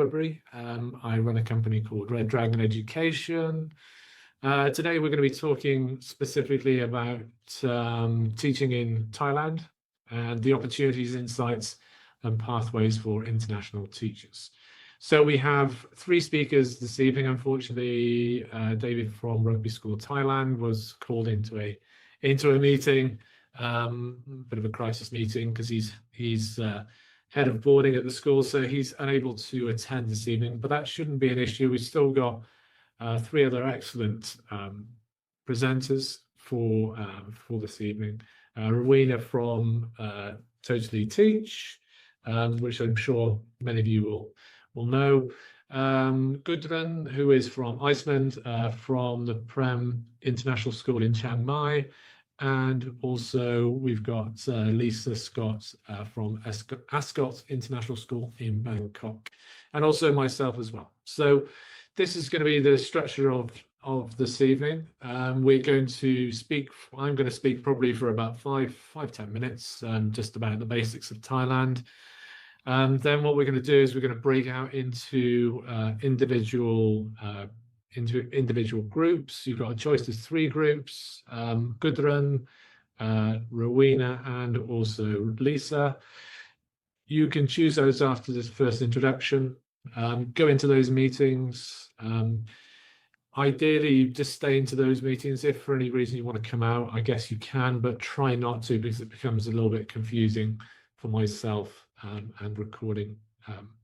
Strawberry. I run a company called Red Dragon Education. Today we're going to be talking specifically about teaching in Thailand and the opportunities, insights, and pathways for international teachers. So we have three speakers this evening. Unfortunately, David from Rugby School Thailand was called into a meeting, bit of a crisis meeting, because he's head of boarding at the school, so he's unable to attend this evening. But that shouldn't be an issue. We've still got three other excellent presenters for this evening. Rowena from Totally Teach, which I'm sure many of you will know. Gudrun, who is from Iceland, from the Prem International School in Chiang Mai. And also we've got Lisa Scott from Ascot International School in Bangkok, and also myself as well. So this is going to be the structure of this evening. We're going to speak, I'm going to speak probably for about 5-10 minutes, just about the basics of Thailand. Then what we're going to do is we're going to break out into individual groups. You've got a choice of three groups: Gudrun, Rowena, and also Lisa. You can choose those after this first introduction. Go into those meetings. Ideally, just stay into those meetings. If for any reason you want to come out, I guess you can, but try not to, because it becomes a little bit confusing for myself and recording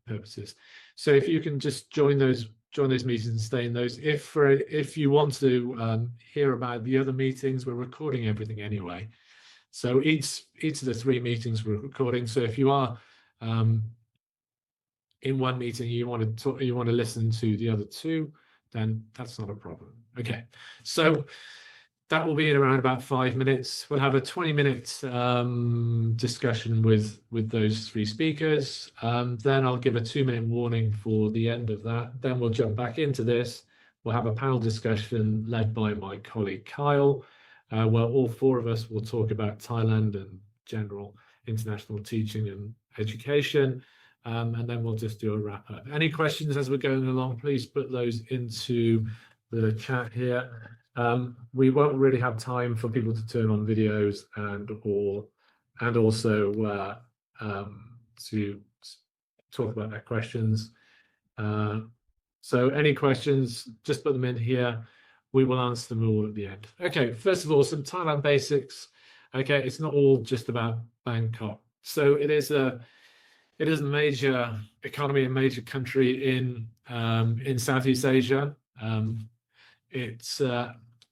purposes. So if you can just join those meetings and stay in those. If you want to hear about the other meetings, we're recording everything anyway. So each of the three meetings we're recording. So if you are in one meeting, you want to listen to the other two, then that's not a problem. Okay, so that will be in around about 5 minutes. We'll have a 20-minute discussion with those three speakers. Then I'll give a 2-minute warning for the end of that. Then we'll jump back into this. We'll have a panel discussion led by my colleague Kyle, where all four of us will talk about Thailand and general international teaching and education. And then we'll just do a wrap up. Any questions as we're going along, please put those into the chat here. We won't really have time for people to turn on videos and also to talk about their questions. So any questions, just put them in here. We will answer them all at the end. Okay, first of all, some Thailand basics. Okay, it's not all just about Bangkok. So it is a major economy, a major country in Southeast Asia. It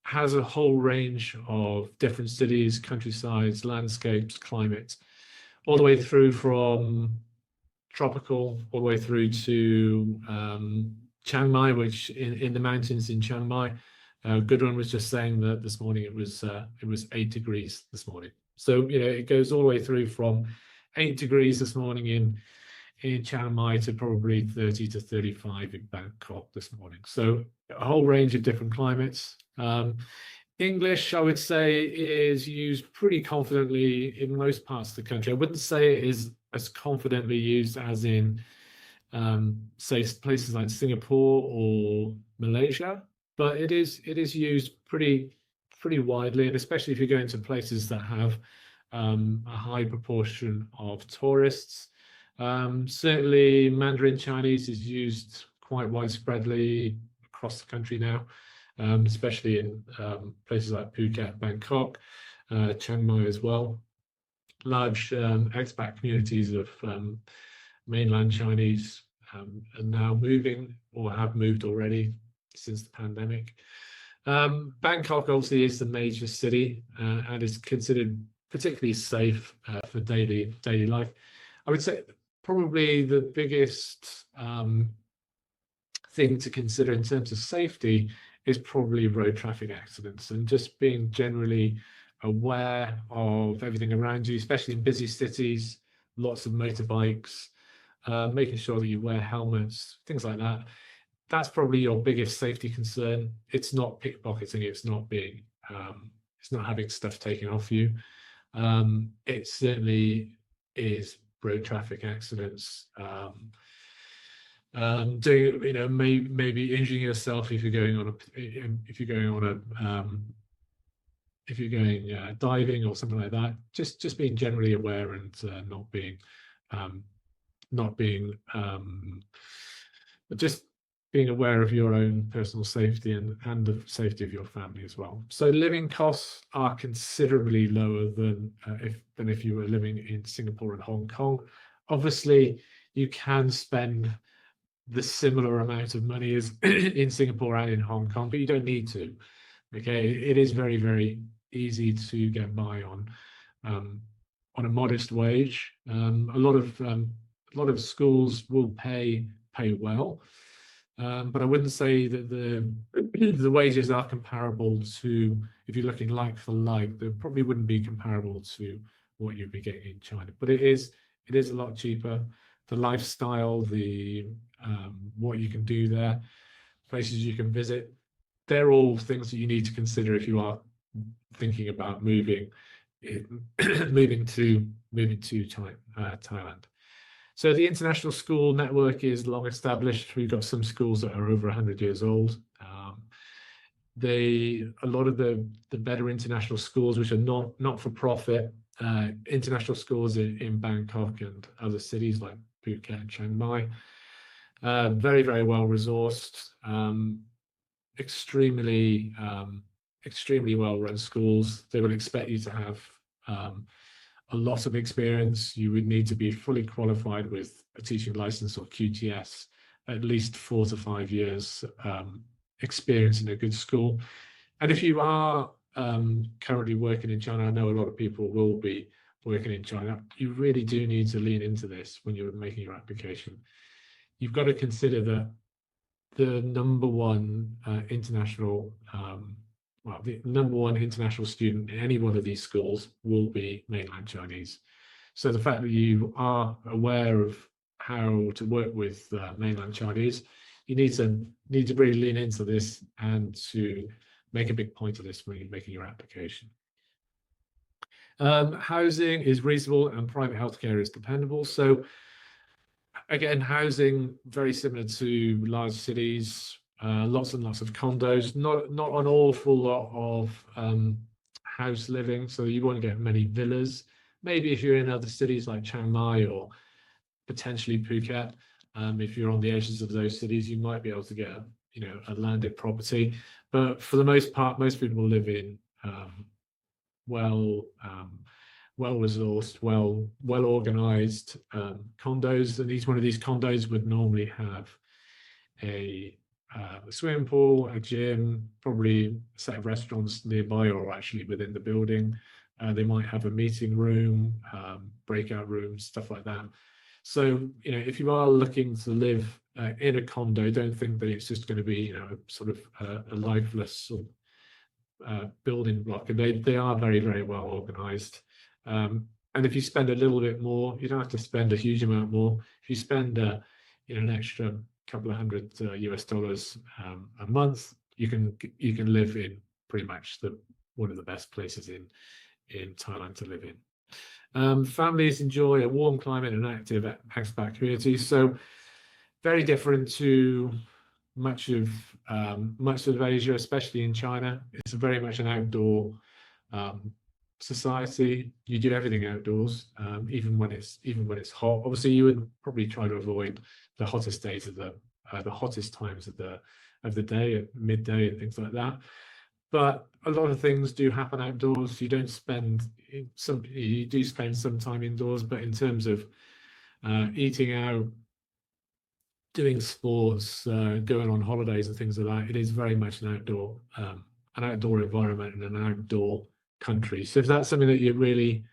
has a whole range of different cities, countrysides, landscapes, climate, all the way through from tropical, all the way through to Chiang Mai, which in the mountains in Chiang Mai. Gudrun was just saying that this morning it was 8 degrees this morning. So it goes all the way through from 8 degrees this morning in Chiang Mai to probably 30 to 35 in Bangkok this morning. So a whole range of different climates. English, I would say, is used pretty confidently in most parts of the country. I wouldn't say it is as confidently used as in, say, places like Singapore or Malaysia, but it is used pretty widely, and especially if you're going to places that have a high proportion of tourists. Certainly Mandarin Chinese is used quite widespreadly across the country now, especially in places like Phuket, Bangkok, Chiang Mai as well. Large expat communities of mainland Chinese are now moving or have moved already since the pandemic. Bangkok obviously is the major city and is considered particularly safe for daily life. I would say probably the biggest thing to consider in terms of safety is probably road traffic accidents, and just being generally aware of everything around you, especially in busy cities, lots of motorbikes, making sure that you wear helmets, things like that. That's probably your biggest safety concern. It's not pickpocketing, it's not having stuff taken off you. It certainly is road traffic accidents. doing, maybe injuring yourself if you're going on if you're going diving or something like that. Just being generally aware and um, not being just being aware of your own personal safety and the safety of your family as well. So living costs are considerably lower than if you were living in Singapore and Hong Kong. Obviously, you can spend the similar amount of money as in Singapore and in Hong Kong, but you don't need to. Okay, it is very, very easy to get by on a modest wage. A lot of schools will pay well, but I wouldn't say that the wages are comparable to, if you're looking like for like, they probably wouldn't be comparable to what you'd be getting in China. But it is a lot cheaper. The lifestyle, the what you can do there, places you can visit, they're all things that you need to consider if you are thinking about moving to Thailand. So the international school network is long established. We've got some schools that are over 100 years old. A lot of the better international schools, which are not for profit, international schools in Bangkok and other cities like Phuket and Chiang Mai, very, very well resourced, extremely well run schools. They will expect you to have a lot of experience. You would need to be fully qualified with a teaching license or QTS, at least 4 to 5 years experience in a good school. And if you are currently working in China, I know a lot of people will be working in China, you really do need to lean into this when you're making your application. You've got to consider that the number one international student in any one of these schools will be mainland Chinese. So the fact that you are aware of how to work with mainland Chinese, you need to really lean into this and to make a big point of this when you're making your application. Housing is reasonable and private healthcare is dependable. So again, housing very similar to large cities, lots and lots of condos, not an awful lot of house living. So you won't get many villas. Maybe if you're in other cities like Chiang Mai or potentially Phuket, if you're on the edges of those cities, you might be able to get a landed property. But for the most part, most people live in well-resourced, well-organized condos, and each one of these condos would normally have a swimming pool, a gym, probably a set of restaurants nearby or actually within the building. They might have a meeting room, breakout rooms, stuff like that. So, if you are looking to live in a condo, don't think that it's just going to be, sort of a lifeless sort of building block. And they are very, very well organized. And if you spend a little bit more, you don't have to spend a huge amount more. If you spend an extra couple of $100 US a month, you can live in pretty much one of the best places in Thailand to live in. Families enjoy a warm climate and active expat community. So very different to much of Asia, especially in China. It's very much an outdoor society. You do everything outdoors, even when it's hot. Obviously, you would probably try to avoid the hottest days of the hottest times of the day at midday and things like that. But a lot of things do happen outdoors. You do spend some time indoors, but in terms of eating out, doing sports, going on holidays and things like that, it is very much an outdoor environment and an outdoor country. So if that's something that you're really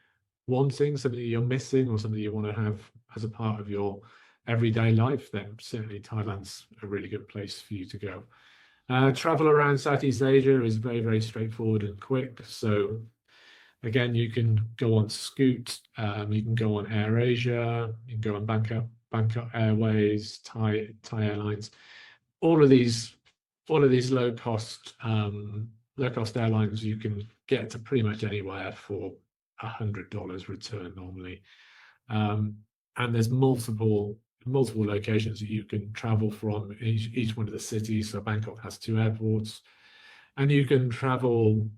wanting, something that you're missing, or something you want to have as a part of your everyday life, then certainly Thailand's a really good place for you to go. Travel around Southeast Asia is very, very straightforward and quick. So again, you can go on Scoot, you can go on AirAsia, you can go on Bangkok Airways, Thai Airlines. All of these low cost airlines, you can get to pretty much anywhere for $100 return normally. And there's multiple multiple locations that you can travel from each one of the cities. So Bangkok has 2 airports, and you can travel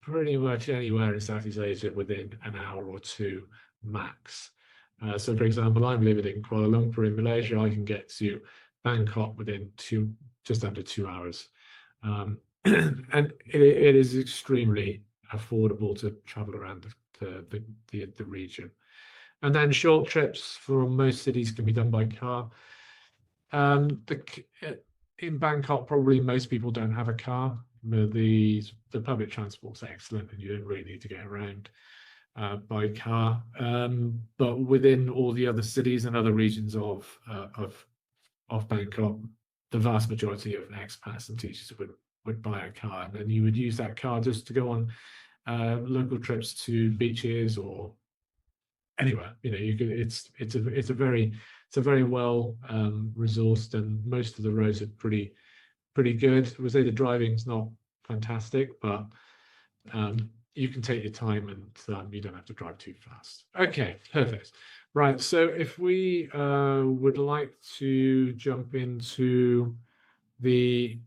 pretty much anywhere in Southeast Asia within an hour or two max. So, for example, I'm living in Kuala Lumpur in Malaysia. I can get to Bangkok within just under 2 hours, and it is extremely affordable to travel around the region. And then short trips from most cities can be done by car. In Bangkok, probably most people don't have a car. The public transport's excellent, and you don't really need to get around by car. But within all the other cities and other regions of Bangkok, the vast majority of expats and teachers would buy a car, and then you would use that car just to go on local trips to beaches or anywhere. You could. It's a very well resourced, and most of the roads are pretty good. I would say the driving's not fantastic, but you can take your time, and you don't have to drive too fast. Okay, perfect. Right, so if we would like to jump into the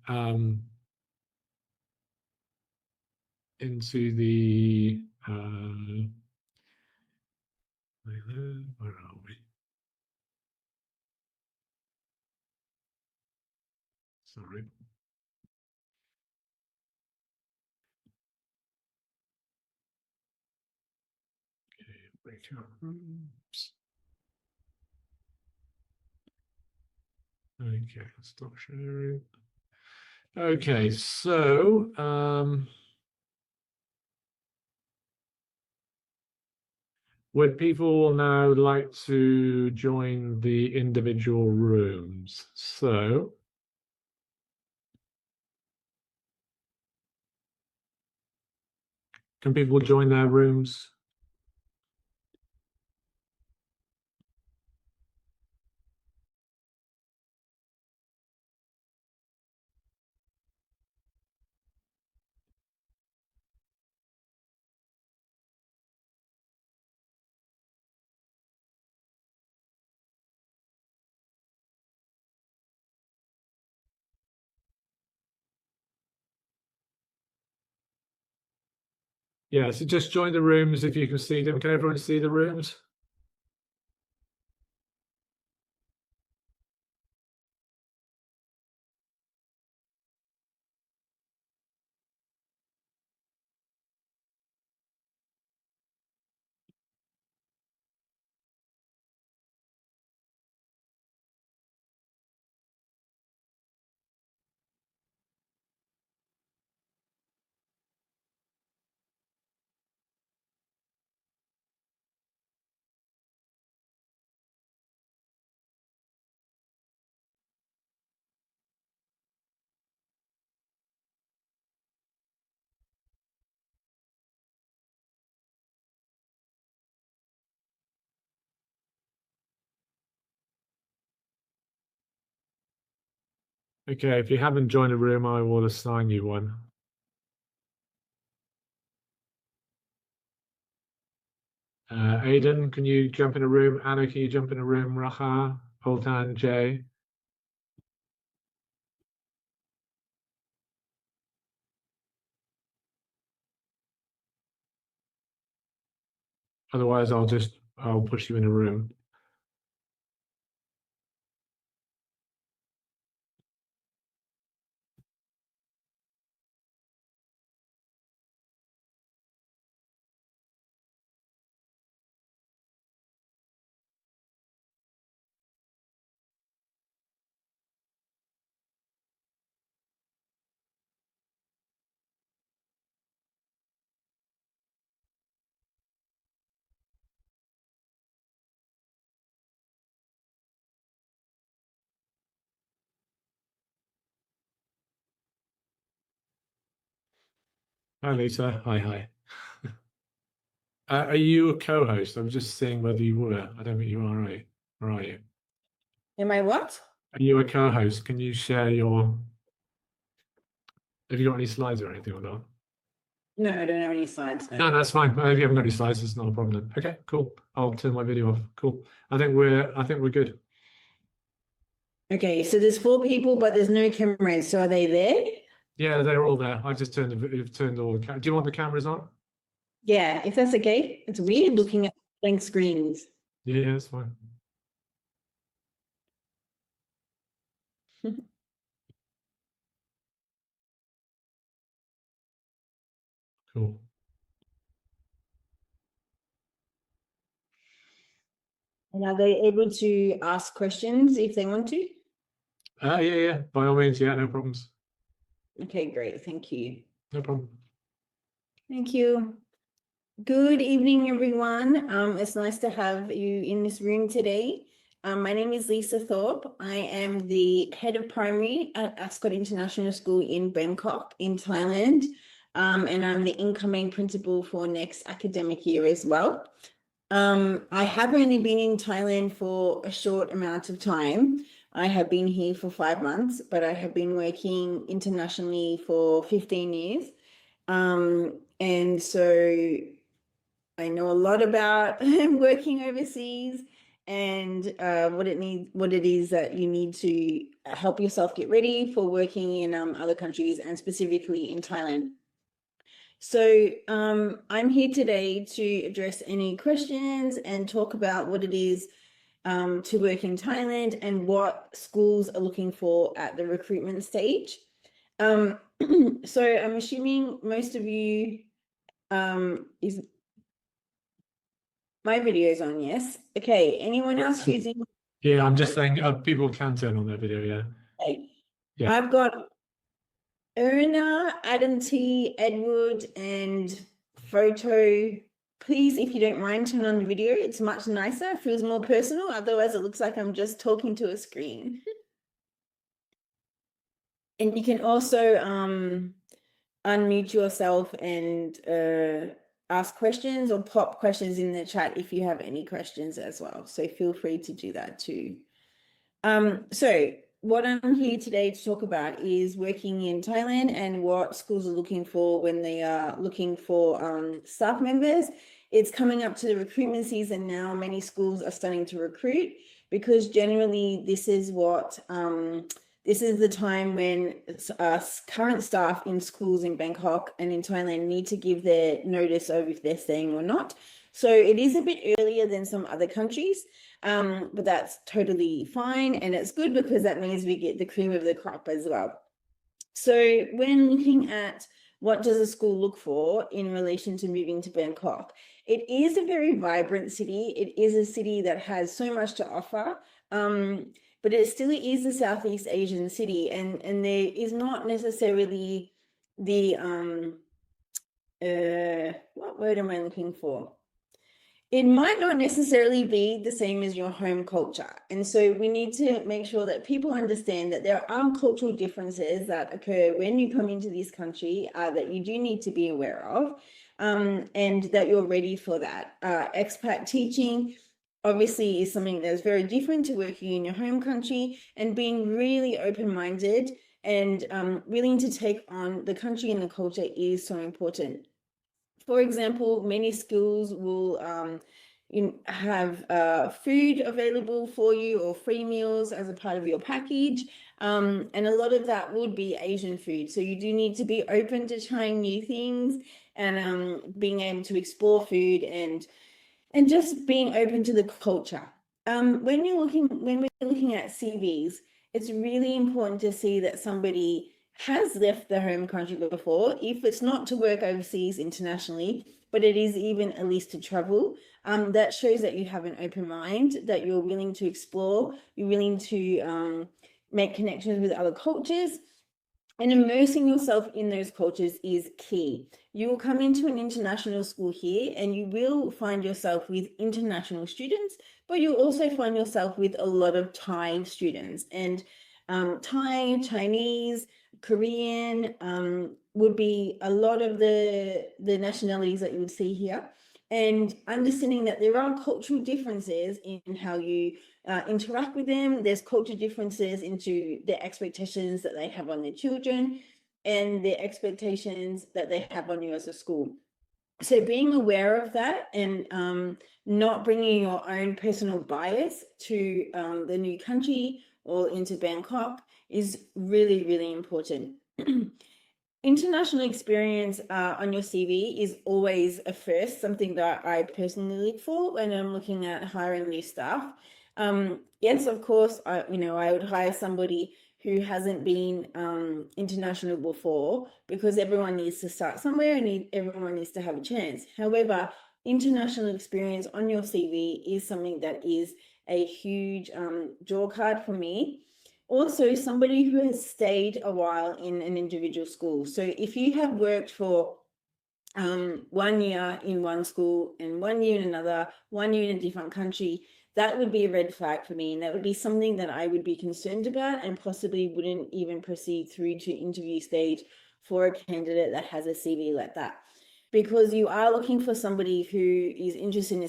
where are we? Sorry. Okay, breakout rooms. Okay, stop sharing. Okay, so would people now like to join the individual rooms? So can people join their rooms? Yeah, so just join the rooms if you can see them. Can everyone see the rooms? Okay, if you haven't joined a room, I will assign you one. Aidan, can you jump in a room? Anna, can you jump in a room? Raha, Poltan, Jay. Otherwise, I'll push you in a room. Hi, Lisa. Hi. Are you a co-host? I'm just seeing whether you were. I don't think you are, right? Or are you? Am I what? Are you a co-host? Can you share have you got any slides or anything or not? No, I don't have any slides. No, that's fine. If you haven't got any slides, it's not a problem. Okay, cool. I'll turn my video off. Cool. I think we're good. Okay, so there's 4 people, but there's no cameras. So are they there? Yeah, they're all there. I just turned all the do you want the cameras on? Yeah, if that's okay. It's weird looking at blank screens. Yeah, that's fine. Cool. And are they able to ask questions if they want to? Yeah, by all means, yeah, no problems. Okay, great. Thank you. No problem. Thank you. Good evening, everyone. It's nice to have you in this room today. My name is Lisa Thorpe. I am the head of primary at Ascot International School in Bangkok, in Thailand. And I'm the incoming principal for next academic year as well. I have only been in Thailand for a short amount of time. I have been here for 5 months, but I have been working internationally for 15 years. And so I know a lot about working overseas and what it is that you need to help yourself get ready for working in other countries and specifically in Thailand. So I'm here today to address any questions and talk about what it is to work in Thailand and what schools are looking for at the recruitment stage. So I'm assuming most of you is my video's on, yes. Okay, anyone else using? Yeah, I'm just saying people can turn on their video, yeah. Okay. Yeah. I've got Erna, Adam T, Edward, and Photo. Please, if you don't mind, turn on the video. It's much nicer, feels more personal. Otherwise, it looks like I'm just talking to a screen. And you can also unmute yourself and ask questions or pop questions in the chat if you have any questions as well. So feel free to do that too. So what I'm here today to talk about is working in Thailand and what schools are looking for when they are looking for staff members. It's coming up to the recruitment season now. Many schools are starting to recruit because generally this is what this is the time when current staff in schools in Bangkok and in Thailand need to give their notice of if they're staying or not. So it is a bit earlier than some other countries. But that's totally fine. And it's good because that means we get the cream of the crop as well. So when looking at what does a school look for in relation to moving to Bangkok, it is a very vibrant city. It is a city that has so much to offer. But it still is a Southeast Asian city, and there is not necessarily the what word am I looking for? It might not necessarily be the same as your home culture. And so we need to make sure that people understand that there are cultural differences that occur when you come into this country that you do need to be aware of, and that you're ready for that. Expat teaching obviously is something that's very different to working in your home country, and being really open-minded and willing to take on the country and the culture is so important. For example, many schools will have food available for you or free meals as a part of your package. And a lot of that would be Asian food. So you do need to be open to trying new things and being able to explore food and just being open to the culture. When we're looking at CVs, it's really important to see that somebody has left their home country before, if it's not to work overseas internationally, but it is even at least to travel. That shows that you have an open mind, that you're willing to explore, you're willing to make connections with other cultures. And immersing yourself in those cultures is key. You will come into an international school here and you will find yourself with international students, but you'll also find yourself with a lot of Thai students. And Thai, Chinese, Korean would be a lot of the nationalities that you would see here. And understanding that there are cultural differences in how you interact with them. There's cultural differences into the expectations that they have on their children and the expectations that they have on you as a school. So being aware of that and not bringing your own personal bias to the new country or into Bangkok is really, really important. International experience on your CV is always a first, something that I personally look for when I'm looking at hiring new staff. Yes, of course, I would hire somebody who hasn't been international before, because everyone needs to start somewhere and everyone needs to have a chance. However, international experience on your CV is something that is a huge draw card for me. Also, somebody who has stayed a while in an individual school. So if you have worked for 1 year in one school and 1 year in another, 1 year in a different country, that would be a red flag for me. And that would be something that I would be concerned about and possibly wouldn't even proceed through to interview stage for a candidate that has a CV like that. Because you are looking for somebody who is interested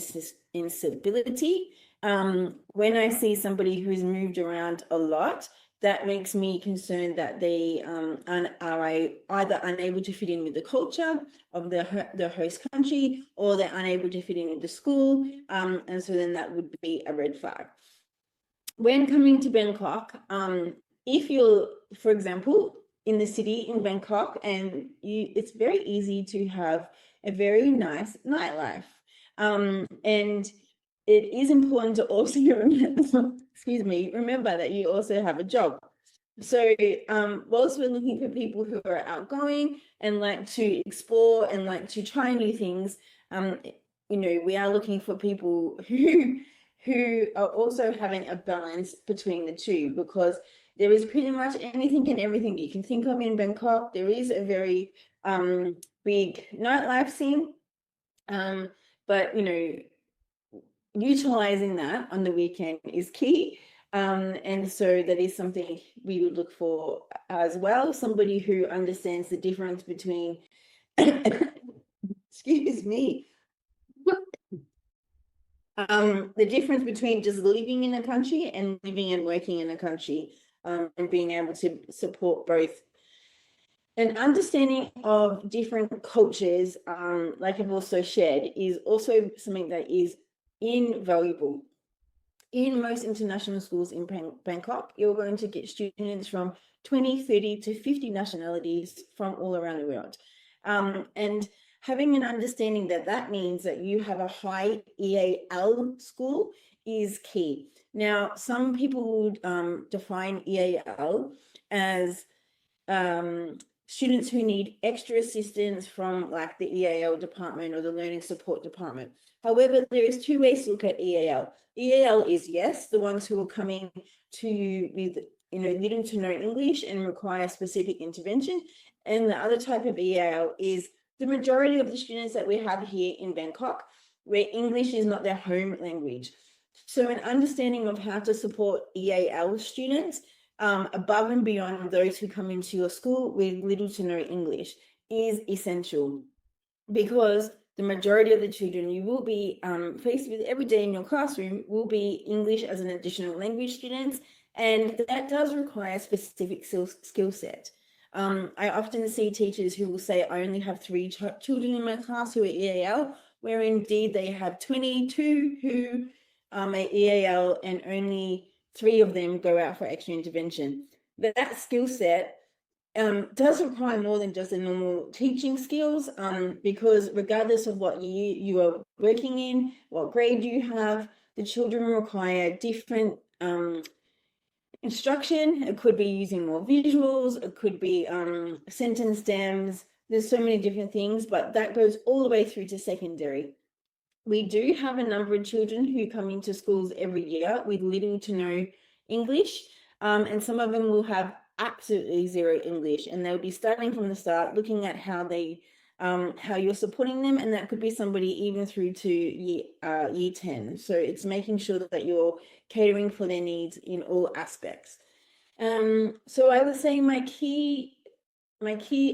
in stability. When I see somebody who's moved around a lot, that makes me concerned that they are either unable to fit in with the culture of the host country, or they're unable to fit in with the school, and so then that would be a red flag. When coming to Bangkok, if you're, for example, in the city in Bangkok, and it's very easy to have a very nice nightlife, and it is important to also remember that you also have a job. So whilst we're looking for people who are outgoing and like to explore and like to try new things, we are looking for people who are also having a balance between the two, because there is pretty much anything and everything you can think of in Bangkok. There is a very big nightlife scene, but utilizing that on the weekend is key. And so that is something we would look for as well. Somebody who understands the difference between, excuse me, the difference between just living in a country and living and working in a country, and being able to support both. An understanding of different cultures, like I've also shared, is also something that is invaluable. In most international schools in Bangkok, you're going to get students from 20, 30 to 50 nationalities from all around the world. And having an understanding that means that you have a high EAL school is key. Now, some people would define EAL as students who need extra assistance from like the EAL department or the learning support department. However, there is two ways to look at EAL. EAL is, yes, the ones who are coming to you with little to no English and require specific intervention. And the other type of EAL is the majority of the students that we have here in Bangkok, where English is not their home language. So an understanding of how to support EAL students above and beyond those who come into your school with little to no English is essential, because the majority of the children you will be faced with every day in your classroom will be English as an additional language students, and that does require specific skill set. I often see teachers who will say, I only have 3 children in my class who are EAL, where indeed they have 22 who are EAL and only 3 of them go out for extra intervention. But that skill set does require more than just the normal teaching skills, because regardless of what year you are working in, what grade you have, the children require different instruction. It could be using more visuals, it could be sentence stems. There's so many different things, but that goes all the way through to secondary. We do have a number of children who come into schools every year with little to no English, and some of them will have absolutely zero English, and they'll be starting from the start, looking at how you're supporting them, and that could be somebody even through to year 10. So it's making sure that you're catering for their needs in all aspects. So I would say my key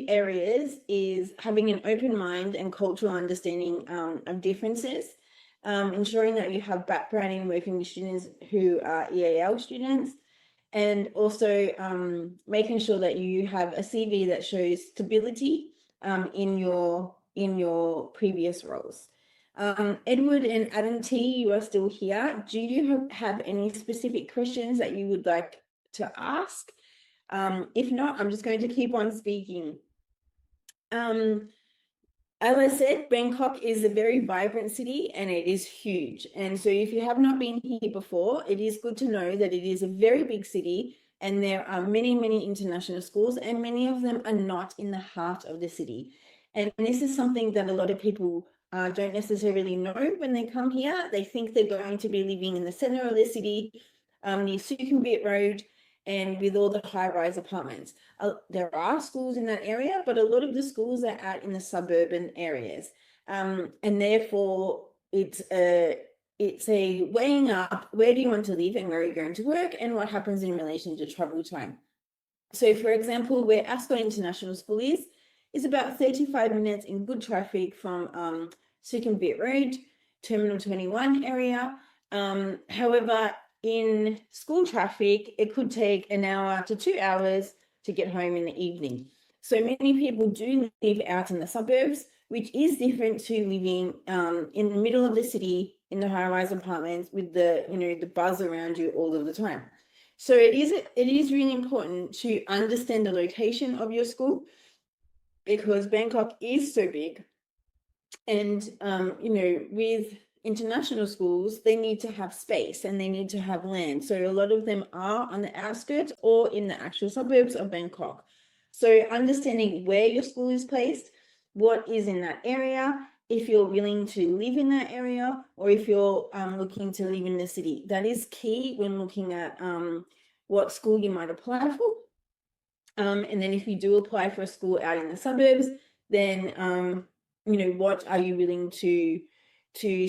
areas is having an open mind and cultural understanding of differences, ensuring that you have background in working with students who are EAL students, and also making sure that you have a CV that shows stability in your in your previous roles. Edward and Adam T, you are still here. Do you have any specific questions that you would like to ask? If not, I'm just going to keep on speaking. As I said, Bangkok is a very vibrant city and it is huge. And so if you have not been here before, it is good to know that it is a very big city and there are many, many international schools, and many of them are not in the heart of the city. And this is something that a lot of people don't necessarily know when they come here. They think they're going to be living in the center of the city, near Sukhumvit Road, and with all the high-rise apartments. There are schools in that area, but a lot of the schools are out in the suburban areas. And therefore, it's a weighing up, where do you want to live and where are you going to work, and what happens in relation to travel time. So, for example, where Ascot International School is about 35 minutes in good traffic from Sukhumvit Road, Terminal 21 area. However, in school traffic, it could take an hour to 2 hours to get home in the evening. So many people do live out in the suburbs, which is different to living in the middle of the city in the high-rise apartments with the buzz around you all of the time. So it is really important to understand the location of your school, because Bangkok is so big, and with international schools, they need to have space and they need to have land. So a lot of them are on the outskirts or in the actual suburbs of Bangkok. So understanding where your school is placed, what is in that area, if you're willing to live in that area, or if you're looking to live in the city, that is key when looking at what school you might apply for. And then if you do apply for a school out in the suburbs, then what are you willing to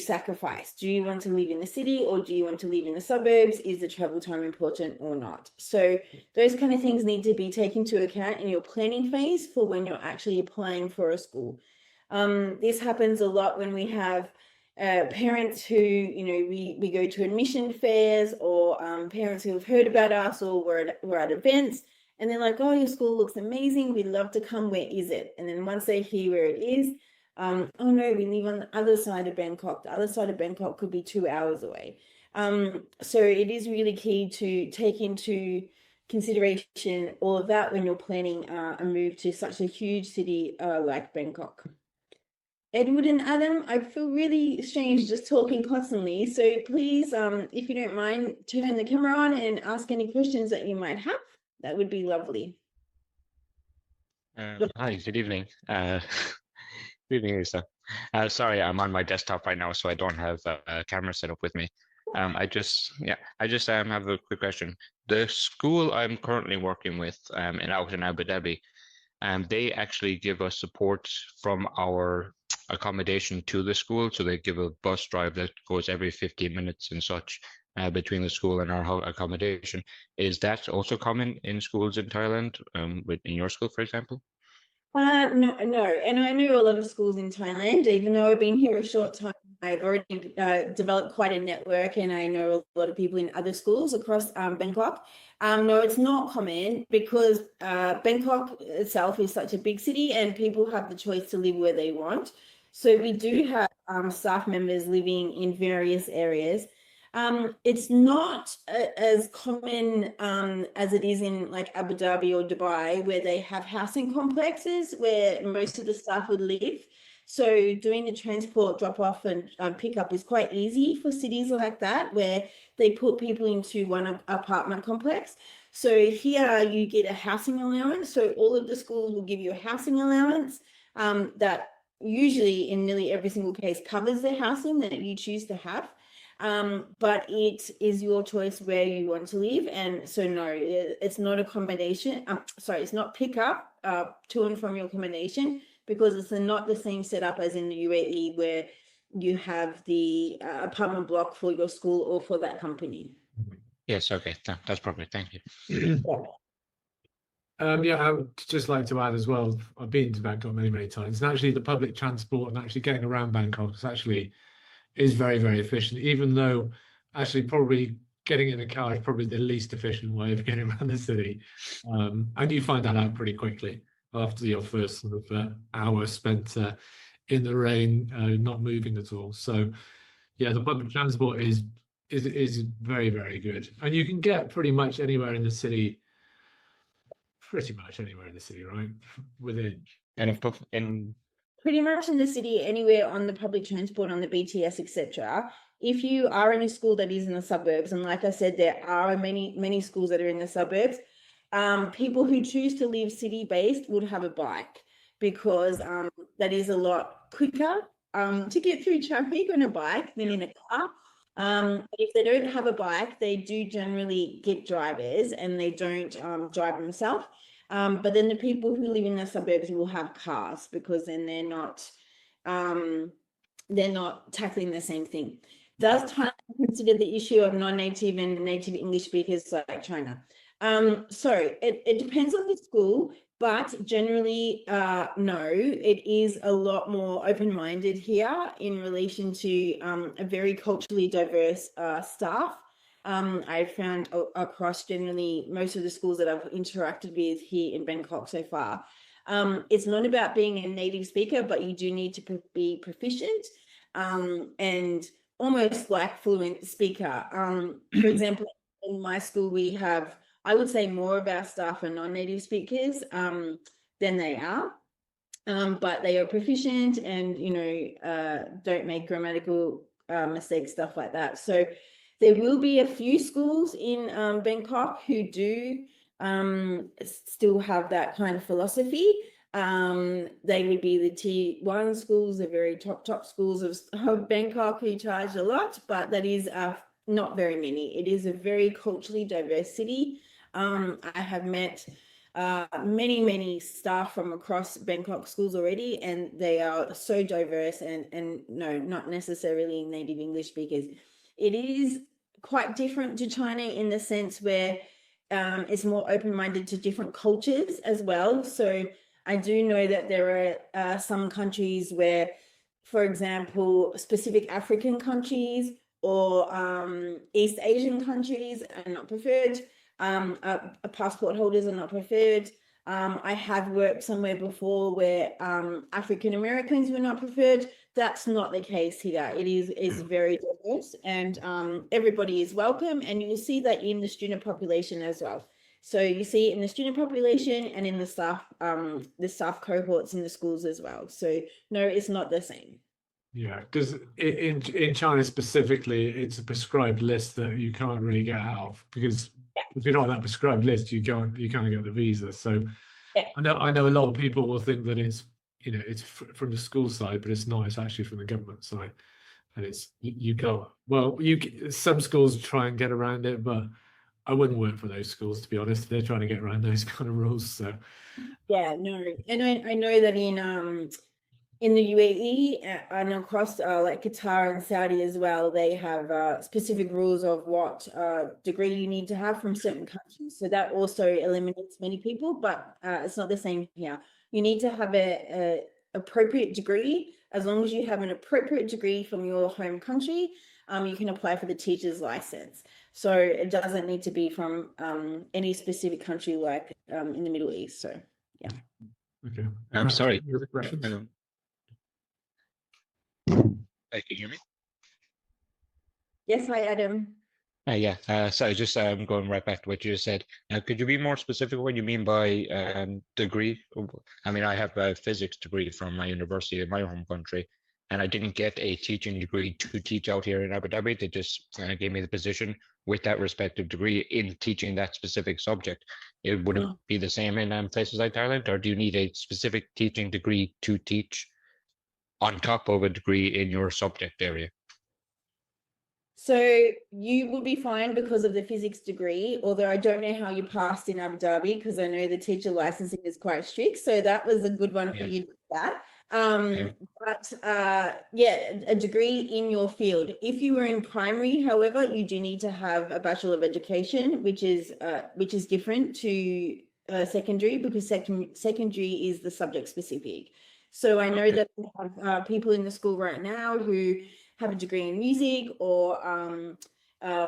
sacrifice? Do you want to live in the city or do you want to live in the suburbs? Is the travel time important or not? So those kind of things need to be taken into account in your planning phase for when you're actually applying for a school. This happens a lot when we have parents who, we go to admission fairs, or parents who have heard about us, or we're at events, and they're like, oh, your school looks amazing, we'd love to come, where is it? And then once they hear where it is, oh no, we live on the other side of Bangkok. The other side of Bangkok could be 2 hours away. So it is really key to take into consideration all of that when you're planning a move to such a huge city like Bangkok. Edward and Adam, I feel really strange just talking constantly. So please, if you don't mind, turn the camera on and ask any questions that you might have. That would be lovely. Hi, good evening. Good evening, Lisa. Sorry, I'm on my desktop right now, so I don't have a camera set up with me. I just have a quick question. The school I'm currently working with out in Abu Dhabi, they actually give us support from our accommodation to the school. So they give a bus drive that goes every 15 minutes and such between the school and our accommodation. Is that also common in schools in Thailand, in your school, for example? No. And I know a lot of schools in Thailand, even though I've been here a short time, I've already developed quite a network, and I know a lot of people in other schools across Bangkok. No, it's not common, because Bangkok itself is such a big city and people have the choice to live where they want. So we do have staff members living in various areas. It's not as common as it is in like Abu Dhabi or Dubai, where they have housing complexes where most of the staff would live. So doing the transport drop off and pick up is quite easy for cities like that, where they put people into one apartment complex. So here you get a housing allowance. So all of the schools will give you a housing allowance that usually in nearly every single case covers the housing that you choose to have. But it is your choice where you want to live. And so no, it's not accommodation. It's not pick up to and from your accommodation, because it's not the same setup as in the UAE, where you have the apartment block for your school or for that company. Yes, okay, that's perfect. Thank you. Yeah, I would just like to add as well, I've been to Bangkok many, many times, and actually the public transport and actually getting around Bangkok is very, very efficient, even though actually probably getting in a car is probably the least efficient way of getting around the city. And you find that out pretty quickly after your first sort of hour spent in the rain, not moving at all. So yeah, the public transport is very, very good. And you can get pretty much anywhere in the city, right? Within. And in Pretty much in the city, anywhere on the public transport, on the BTS, etc. If you are in a school that is in the suburbs, and like I said, there are many schools that are in the suburbs, people who choose to live city-based would have a bike because that is a lot quicker to get through traffic on a bike than in a car. But if they don't have a bike, they do generally get drivers and they don't drive themselves. But then the people who live in the suburbs will have cars because then they're not tackling the same thing. Does Thailand consider the issue of non-native and native English speakers like China? So it depends on the school, but generally, no, it is a lot more open-minded here in relation to a very culturally diverse staff. I've found across generally most of the schools that I've interacted with here in Bangkok so far. It's not about being a native speaker, but you do need to be proficient and almost like fluent speaker. For example, in my school, we have, I would say, more of our staff are non-native speakers than they are. But they are proficient and, don't make grammatical mistakes, stuff like that. So there will be a few schools in Bangkok who do still have that kind of philosophy. They would be the T1 schools, the very top schools of Bangkok who charge a lot, but that is not very many. It is a very culturally diverse city. I have met many staff from across Bangkok schools already, and they are so diverse and no, not necessarily native English speakers. It is quite different to China in the sense where it's more open-minded to different cultures as well. So I do know that there are some countries where, for example, specific African countries or East Asian countries are not preferred. Passport holders are not preferred. I have worked somewhere before where African Americans were not preferred. That's not the case here. It is very diverse, and everybody is welcome, and you see that in the student population as well. So you see it in the student population and in the staff cohorts in the schools as well. So no, it's not the same. Yeah, because in China specifically, it's a prescribed list that you can't really get out of, because if you're not on that prescribed list, you can't get the visa. So Yeah. I know a lot of people will think that it's it's from the school side, but it's not. It's actually from the government side, and it's you can't. Well, some schools try and get around it, but I wouldn't work for those schools, to be honest. They're trying to get around those kind of rules. So yeah, no, and I know that in the UAE and across like Qatar and Saudi as well, they have specific rules of what degree you need to have from certain countries. So that also eliminates many people, but it's not the same here. You need to have a appropriate degree. As long as you have an appropriate degree from your home country, you can apply for the teacher's license. So it doesn't need to be from any specific country like in the Middle East. So yeah. okay, I'm sorry. Any other questions? Can you hear me? Yes, hi, Adam. Yeah. So just going right back to what you just said. Could you be more specific what you mean by degree? I mean, I have a physics degree from my university in my home country, and I didn't get a teaching degree to teach out here in Abu Dhabi. They just gave me the position with that respective degree in teaching that specific subject. It wouldn't be the same in places like Thailand, or do you need a specific teaching degree to teach on top of a degree in your subject area? So you will be fine because of the physics degree, although I don't know how you passed in Abu Dhabi because I know the teacher licensing is quite strict. So that was a good one for you to do that. But yeah, a degree in your field. If you were in primary, however, you do need to have a Bachelor of Education, which is different to secondary, because secondary is the subject specific. So I know that we have people in the school right now who have a degree in music or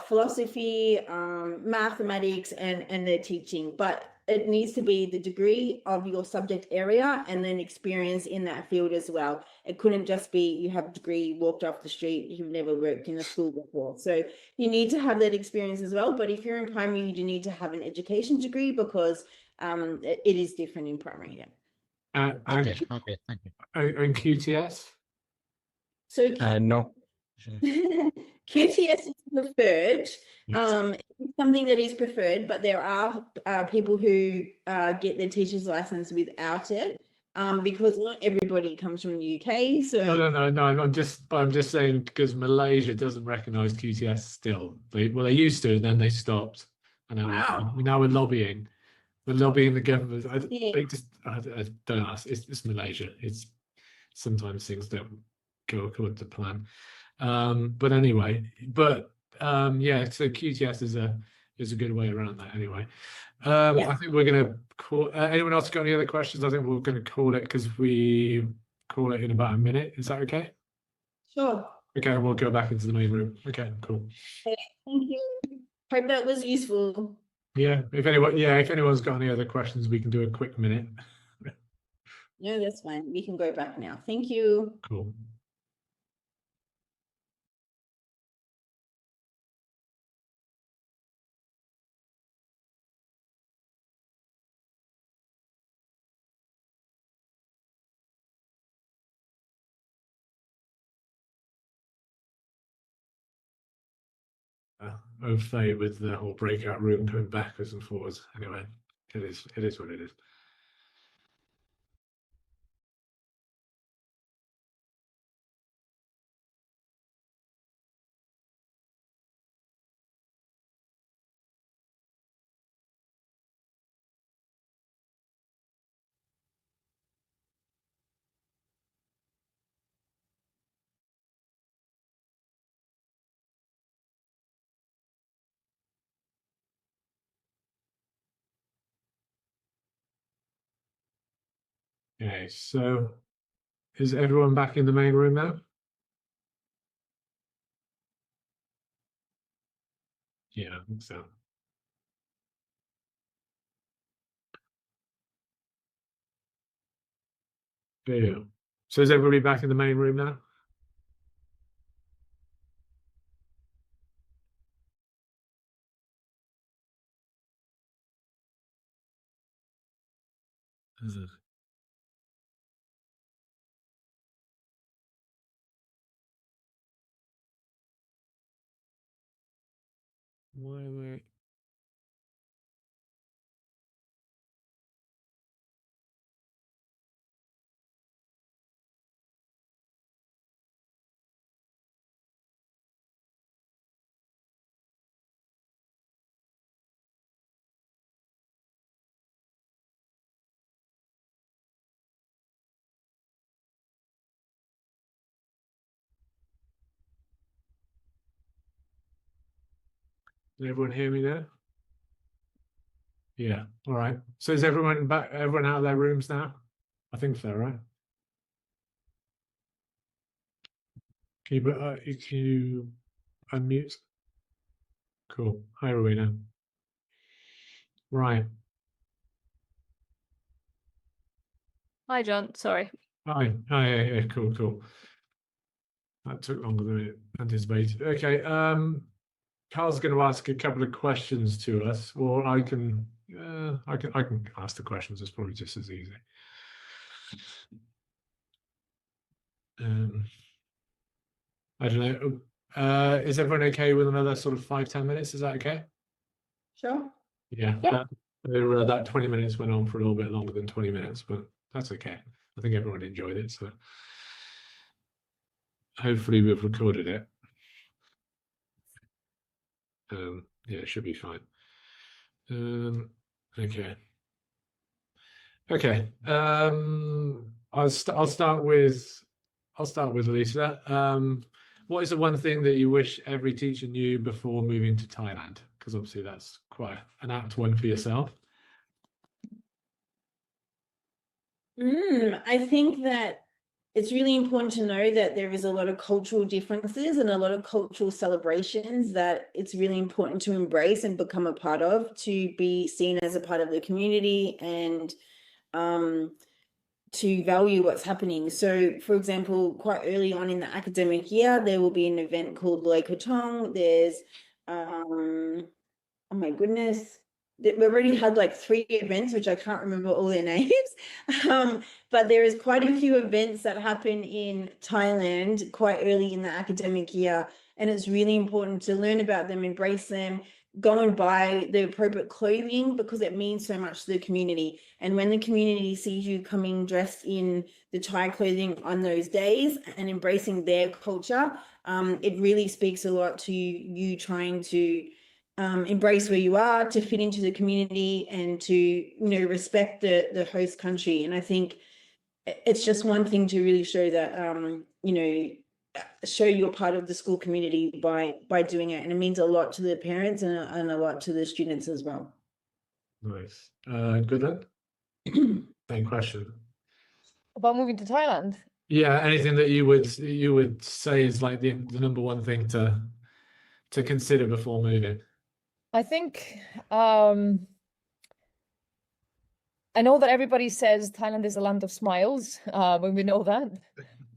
philosophy, mathematics, and they're teaching. But it needs to be the degree of your subject area and then experience in that field as well. It couldn't just be you have a degree, walked off the street, you've never worked in a school before. So you need to have that experience as well. But if you're in primary, you do need to have an education degree because it is different in primary. Yeah. Okay, okay, thank you. And QTS? So No. QTS is preferred. Yes. It's something that is preferred, but there are people who get their teacher's license without it, because not everybody comes from the UK. So No. I'm just saying because Malaysia doesn't recognise QTS still. They used to, and then they stopped. And now we're lobbying. We're lobbying the government. I don't know. It's Malaysia. It's sometimes things don't go according to plan. But anyway, yeah. So QTS is a good way around that. Anyway, I think we're gonna call. Anyone else got any other questions? I think we're gonna call it because we call it in about a minute. Is that okay? sure. Okay, we'll go back into the main room. Okay, cool. Thank you. Hope that was useful. Yeah, if anyone's got any other questions, we can do a quick minute. No, that's fine. We can go back now. Thank you. Cool. Au fait with the whole breakout room going backwards and forwards. Anyway, it is what it is. Okay, so is everyone back in the main room now? Yeah, I think so. Yeah. So is everybody back in the main room now? Is it? Why am I? Can everyone hear me there? Yeah. All right. So is everyone back? Everyone out of their rooms now? I think so, right? Can you unmute? Cool. Hi, Rowena. Right. Hi, John. Sorry. Hi. Yeah, cool. That took longer than anticipated. Okay. Carl's going to ask a couple of questions to us, or I can ask the questions. It's probably just as easy. I don't know. Is everyone okay with another sort of 5-10 minutes? Is that okay? Sure. Yeah. That 20 minutes went on for a little bit longer than 20 minutes, but that's okay. I think everyone enjoyed it, so hopefully we've recorded it. Yeah, it should be fine. Okay. I'll start with Lisa. What is the one thing that you wish every teacher knew before moving to Thailand? Because obviously that's quite an apt one for yourself. I think that it's really important to know that there is a lot of cultural differences and a lot of cultural celebrations that it's really important to embrace and become a part of, to be seen as a part of the community, and to value what's happening. So, for example, quite early on in the academic year, there will be an event called Loi Krathong. There's, oh my goodness, we've already had like 3 events, which I can't remember all their names. But there is quite a few events that happen in Thailand quite early in the academic year. And it's really important to learn about them, embrace them, go and buy the appropriate clothing, because it means so much to the community. And when the community sees you coming dressed in the Thai clothing on those days and embracing their culture, it really speaks a lot to you trying to embrace where you are, to fit into the community, and to respect the host country. And I think it's just one thing to really show that show you're part of the school community by doing it, and it means a lot to the parents and a lot to the students as well. Nice. Good then. Same question. About moving to Thailand. Yeah, anything that you would say is like the number one thing to consider before moving? I think I know that everybody says Thailand is a land of smiles, when we know that.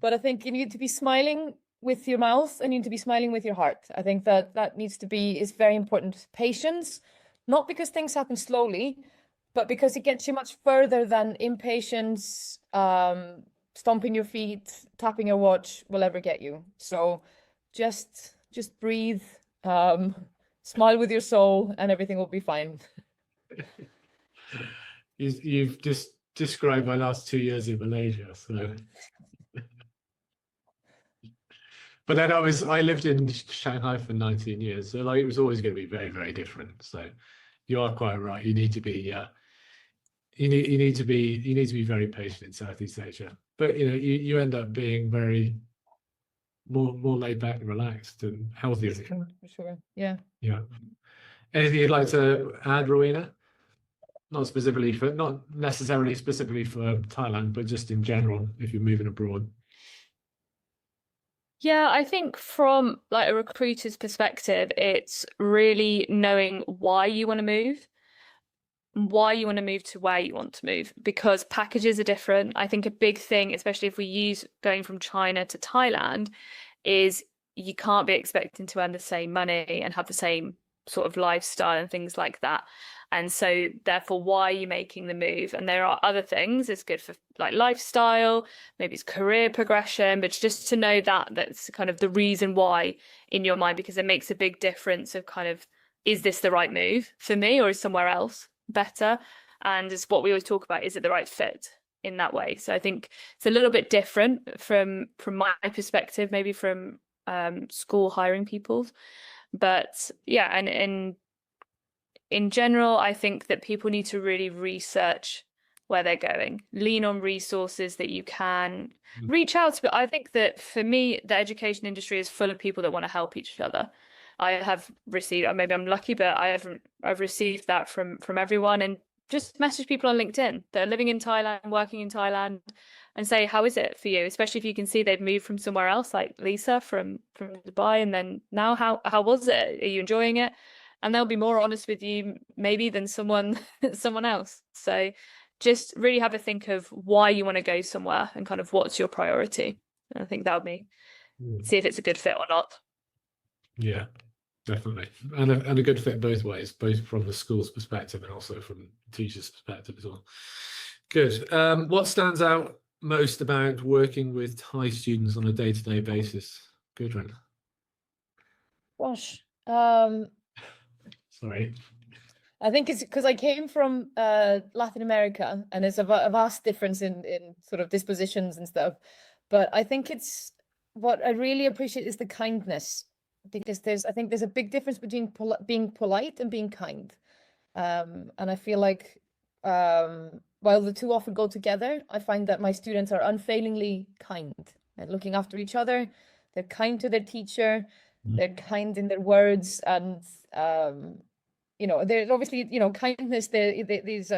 But I think you need to be smiling with your mouth and you need to be smiling with your heart. I think that needs to be, is very important. Patience, not because things happen slowly, but because it gets you much further than impatience, stomping your feet, tapping your watch will ever get you. So just breathe, smile with your soul, and everything will be fine. You've just described my last 2 years in Malaysia, so. But then I lived in Shanghai for 19 years, so like it was always going to be very, very different. So you are quite right. You need to be you need to be very patient in Southeast Asia. But you end up being very more laid back and relaxed and healthier. For sure. Yeah. Yeah. Anything you'd like to add, Rowena? Not necessarily specifically for Thailand, but just in general, if you're moving abroad. Yeah, I think from like a recruiter's perspective, it's really knowing why you want to move to where you want to move, because packages are different. I think a big thing, especially if we use going from China to Thailand, is you can't be expecting to earn the same money and have the same sort of lifestyle and things like that. And so therefore, why are you making the move? And there are other things. It's good for like lifestyle, maybe it's career progression, but just to know that's kind of the reason why in your mind, because it makes a big difference of kind of, is this the right move for me, or is somewhere else better? And it's what we always talk about, is it the right fit in that way? So I think it's a little bit different from my perspective, maybe from school hiring people. But yeah, and in general, I think that people need to really research where they're going, lean on resources that you can reach out to. I think that for me, the education industry is full of people that want to help each other. I have received, or maybe I'm lucky, but I've received that from everyone, and just message people on LinkedIn that are living in Thailand, working in Thailand, and say, how is it for you? Especially if you can see they've moved from somewhere else, like Lisa from Dubai, and then now how was it? Are you enjoying it? And they'll be more honest with you maybe than someone else. So just really have a think of why you want to go somewhere and kind of what's your priority. And I think that would be see if it's a good fit or not. Yeah, definitely. And a good fit both ways, both from the school's perspective and also from the teacher's perspective as well. Good. What stands out most about working with Thai students on a day-to-day basis? Gudrun. Gosh. Sorry. I think it's because I came from Latin America, and there's a vast difference in sort of dispositions and stuff. But I think it's what I really appreciate is the kindness, because I think there's a big difference between being polite and being kind. And I feel like while the two often go together, I find that my students are unfailingly kind and looking after each other. They're kind to their teacher. They're kind in their words, and there's obviously kindness. These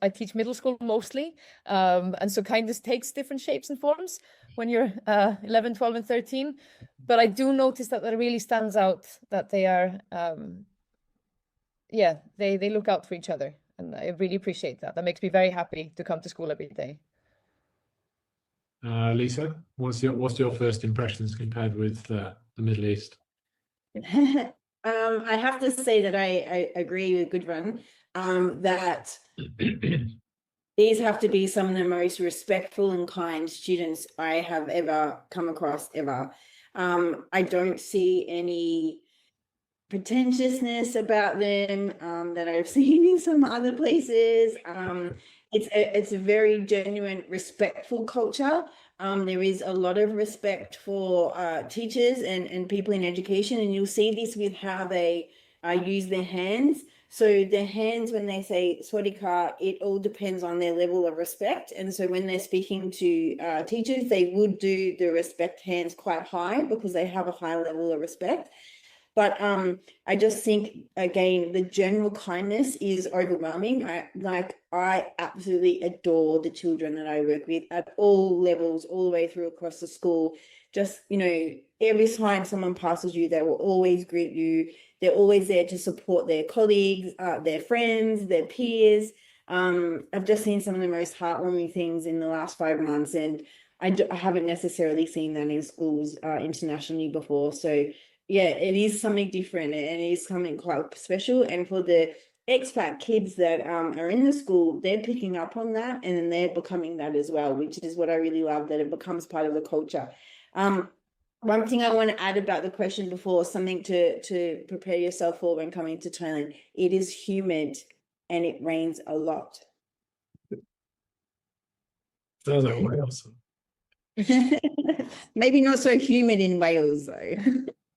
I teach middle school mostly, and so kindness takes different shapes and forms. when you're 11, 12, and 13. But I do notice that it really stands out that they are, they look out for each other. And I really appreciate that. That makes me very happy to come to school every day. Lisa, what's your first impressions compared with the Middle East? I have to say that I agree with Gudrun, that these have to be some of the most respectful and kind students I have ever come across ever. I don't see any pretentiousness about them that I've seen in some other places. It's a very genuine, respectful culture. There is a lot of respect for teachers and people in education, and you'll see this with how they use their hands. So their hands, when they say swadika, it all depends on their level of respect. And so when they're speaking to teachers, they would do the respect hands quite high because they have a high level of respect. But I just think, again, the general kindness is overwhelming. I absolutely adore the children that I work with at all levels, all the way through across the school. Just, every time someone passes you, they will always greet you. They're always there to support their colleagues, their friends, their peers. I've just seen some of the most heartwarming things in the last 5 months, and I haven't necessarily seen that in schools internationally before. So yeah, it is something different, and it is something quite special. And for the expat kids that are in the school, they're picking up on that, and then they're becoming that as well, which is what I really love, that it becomes part of the culture. One thing I want to add about the question before, something to prepare yourself for when coming to Thailand: it is humid and it rains a lot. Sounds like Wales. Maybe not so humid in Wales though.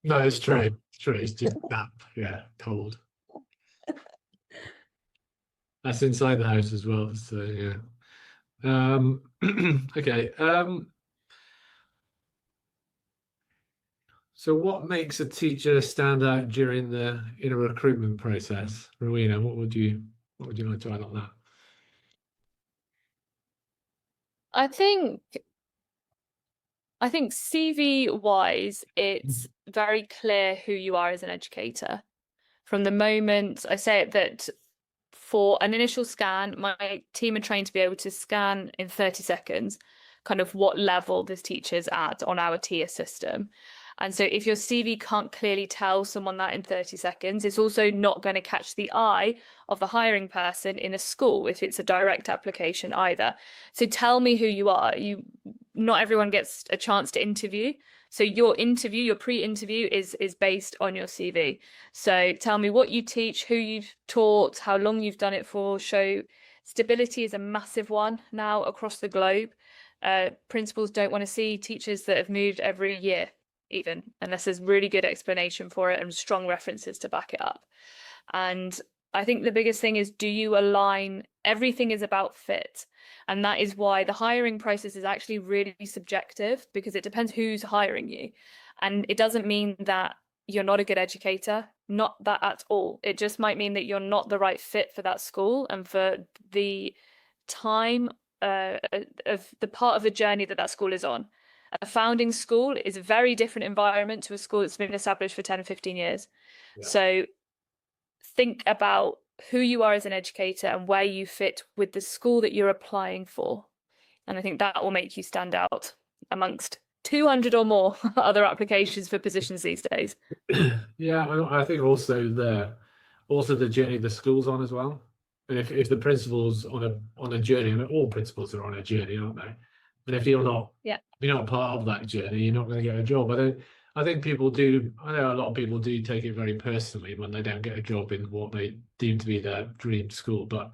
No, it's true. It's true. It's just damp. Yeah, cold. That's inside the house as well. So yeah. Okay. So what makes a teacher stand out during in a recruitment process? Rowena, what would you like to add on that? I think CV wise, it's very clear who you are as an educator. From the moment I say it, that for an initial scan, my team are trained to be able to scan in 30 seconds kind of what level this teacher's at on our tier system. And so if your CV can't clearly tell someone that in 30 seconds, it's also not going to catch the eye of the hiring person in a school if it's a direct application either. So tell me who you are. Not everyone gets a chance to interview. So your pre-interview is based on your CV. So tell me what you teach, who you've taught, how long you've done it for. Show stability is a massive one now across the globe. Principals don't want to see teachers that have moved every year, even, unless there's really good explanation for it and strong references to back it up. And I think the biggest thing is, do you align? Everything is about fit. And that is why the hiring process is actually really subjective, because it depends who's hiring you. And it doesn't mean that you're not a good educator, not that at all. It just might mean that you're not the right fit for that school and for the time of the part of the journey that school is on. A founding school is a very different environment to a school that's been established for 10 or 15 years. Yeah. So think about who you are as an educator and where you fit with the school that you're applying for. And I think that will make you stand out amongst 200 or more other applications for positions these days. Yeah, I think also the journey the school's on as well. And if the principal's on a journey, and all principals are on a journey, aren't they? And if you're not part of that journey, you're not going to get a job. I think people do. I know a lot of people do take it very personally when they don't get a job in what they deem to be their dream school. But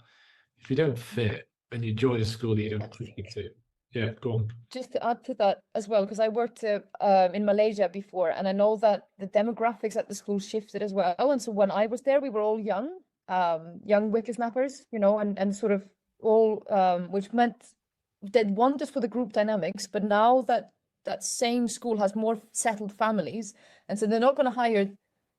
if you don't fit and you join a school that you don't click into, yeah, go on. Just to add to that as well, because I worked in Malaysia before, and I know that the demographics at the school shifted as well. And so when I was there, we were all young whippersnappers, and sort of all, which meant that wonders for the group dynamics. But now that same school has more settled families, and so they're not going to hire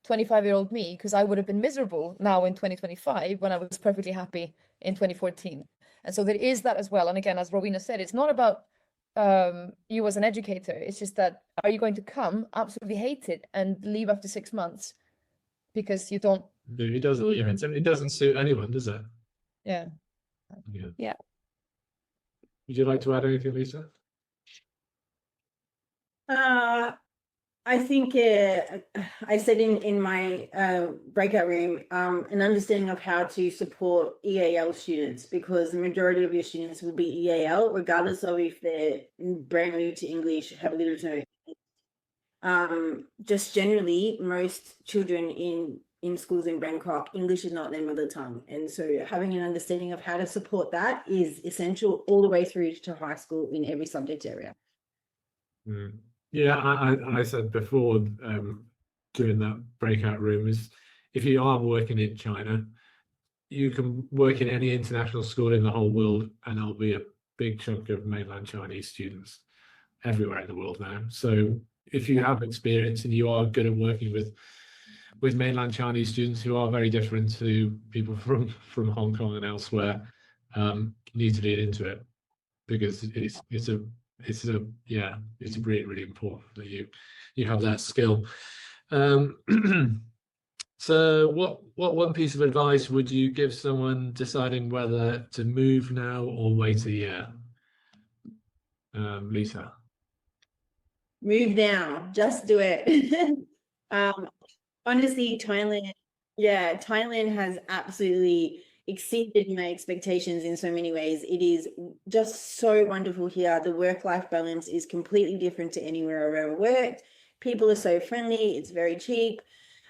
25-year-old me, because I would have been miserable now in 2025 when I was perfectly happy in 2014. And so there is that as well. And again, as Rowena said, it's not about you as an educator. It's just that, are you going to come, absolutely hate it, and leave after 6 months because you don't? It doesn't. Yeah, it doesn't suit anyone, does it? Yeah. Yeah. Yeah. Would you like to add anything, Lisa? I think I said in my breakout room, an understanding of how to support EAL students, because the majority of your students will be EAL, regardless of if they're brand new to English, have little to no. Just generally, most children in schools in Bangkok, English is not their mother tongue, and so having an understanding of how to support that is essential all the way through to high school in every subject area. Mm. Yeah, I said before during that breakout room is if you are working in China, you can work in any international school in the whole world, and there'll be a big chunk of mainland Chinese students everywhere in the world now. So if you have experience and you are good at working with mainland Chinese students who are very different to people from Hong Kong and elsewhere, you need to lead into it, because it's really, really important that you have that skill. So what one piece of advice would you give someone deciding whether to move now or wait a year? Lisa. Move now, just do it. Honestly, Thailand has absolutely exceeded my expectations in so many ways. It is just so wonderful here. The work-life balance is completely different to anywhere I've ever worked. People are so friendly, it's very cheap.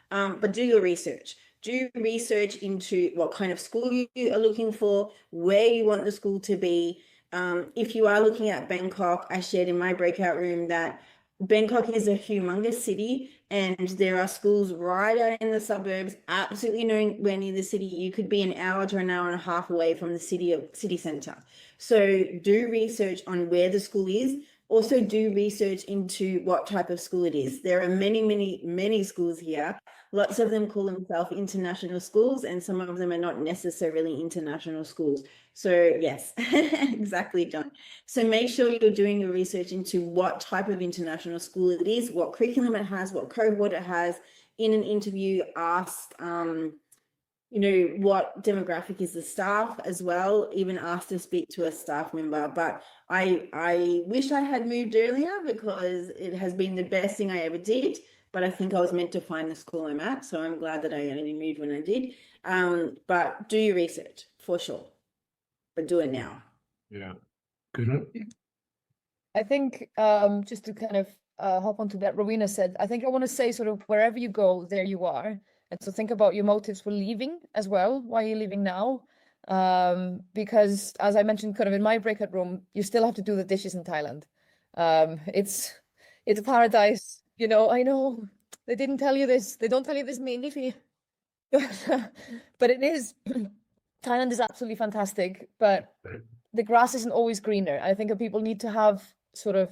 But do your research. Do research into what kind of school you are looking for, where you want the school to be. If you are looking at Bangkok, I shared in my breakout room that Bangkok is a humongous city, and there are schools right out in the suburbs, absolutely nowhere near the city. You could be an hour to an hour and a half away from the city center. So do research on where the school is. Also do research into what type of school it is. There are many schools here. Lots of them call themselves international schools, and some of them are not necessarily international schools. So yes, exactly, John. So make sure you're doing your research into what type of international school it is, what curriculum it has, what cohort it has. In an interview, ask, what demographic is the staff as well, even ask to speak to a staff member. But I wish I had moved earlier, because it has been the best thing I ever did. But I think I was meant to find the school I'm at, so I'm glad that I only moved when I did. But do your research for sure, but do it now. Yeah, good. I think just to kind of hop onto that, Rowena said, I think I want to say sort of wherever you go, there you are. And so think about your motives for leaving as well. Why are you leaving now? Because as I mentioned kind of in my breakout room, you still have to do the dishes in Thailand. It's a paradise, I know they didn't tell you this. They don't tell you this mainly for you. But it is. Thailand is absolutely fantastic, but the grass isn't always greener. I think people need to have sort of,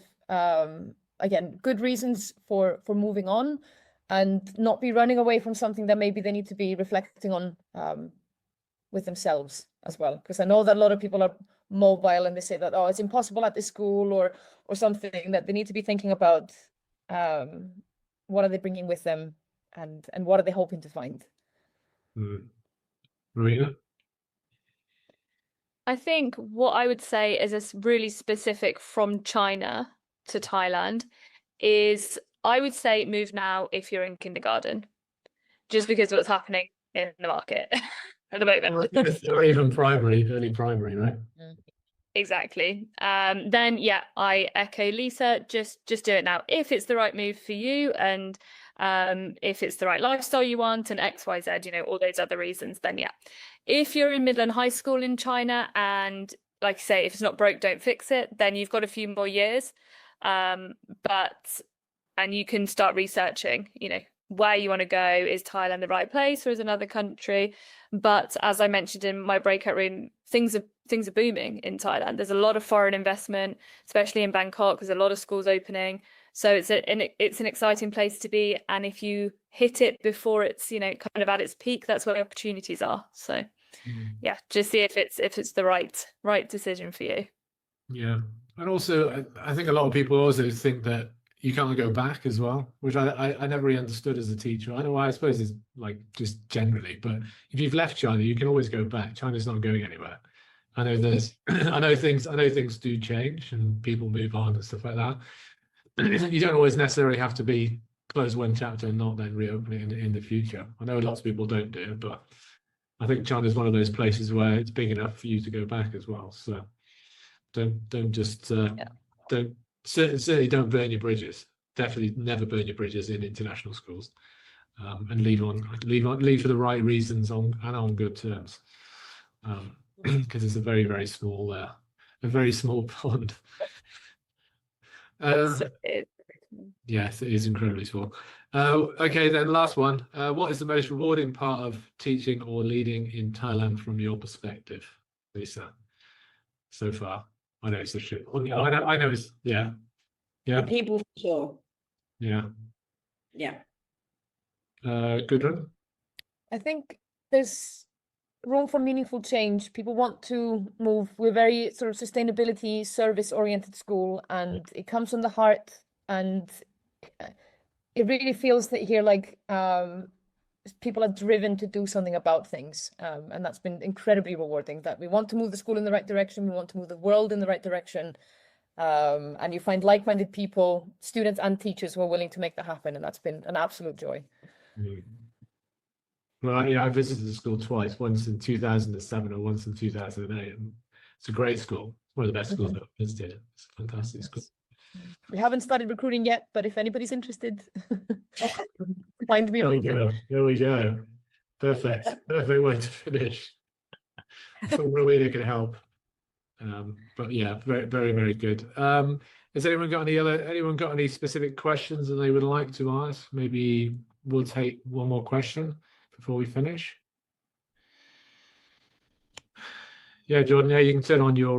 again, good reasons for moving on, and not be running away from something that maybe they need to be reflecting on with themselves as well. Because I know that a lot of people are mobile and they say that, oh, it's impossible at this school or something, that they need to be thinking about what are they bringing with them, and what are they hoping to find. Marina? I think what I would say is really specific from China to Thailand is I would say move now if you're in kindergarten, just because of what's happening in the market at the moment. Or even early primary, right? Exactly. Then yeah, I echo Lisa, just do it now. If it's the right move for you, and if it's the right lifestyle you want, and XYZ, all those other reasons, then yeah. If you're in middle and high school in China, and like I say, if it's not broke, don't fix it, then you've got a few more years. And you can start researching, where you want to go. Is Thailand the right place, or is another country? But as I mentioned in my breakout room, things are booming in Thailand. There's a lot of foreign investment, especially in Bangkok. There's a lot of schools opening. So it's an exciting place to be. And if you hit it before it's, kind of at its peak, that's where the opportunities are. So yeah, just see if it's the right decision for you. Yeah. And also, I think a lot of people also think that you can't go back as well, which I never really understood as a teacher. I know why, I suppose it's like just generally, but if you've left China, you can always go back. China's not going anywhere. I know there's, I know things do change and people move on and stuff like that. You don't always necessarily have to be close one chapter and not then reopen it in the future. I know lots of people don't do it, but I think China's one of those places where it's big enough for you to go back as well. So don't just don't certainly don't burn your bridges. Definitely never burn your bridges in international schools, and leave for the right reasons on good terms, because it's a very small pond. Yes, it is incredibly small. Okay, then last one. What is the most rewarding part of teaching or leading in Thailand from your perspective, Lisa? So far, I know it's a shit. I know it's yeah. The people, for sure. Yeah. Gudrun? I think there's room for meaningful change. People want to move. We're very sort of sustainability, service-oriented school, and it comes from the heart. And it really feels that here, like people are driven to do something about things, and that's been incredibly rewarding. That we want to move the school in the right direction. We want to move the world in the right direction. And you find like-minded people, students and teachers, who are willing to make that happen, and that's been an absolute joy. Well, yeah, I visited the school twice, once in 2007 and once in 2008. And it's a great school. It's one of the best schools I've visited. It's a fantastic school. We haven't started recruiting yet, but if anybody's interested, find me. There we go. Perfect way to finish. Rowena can help. But yeah, very good. Has anyone got any specific questions that they would like to ask? Maybe we'll take one more question before we finish. Yeah, Jordan, yeah, you can turn on your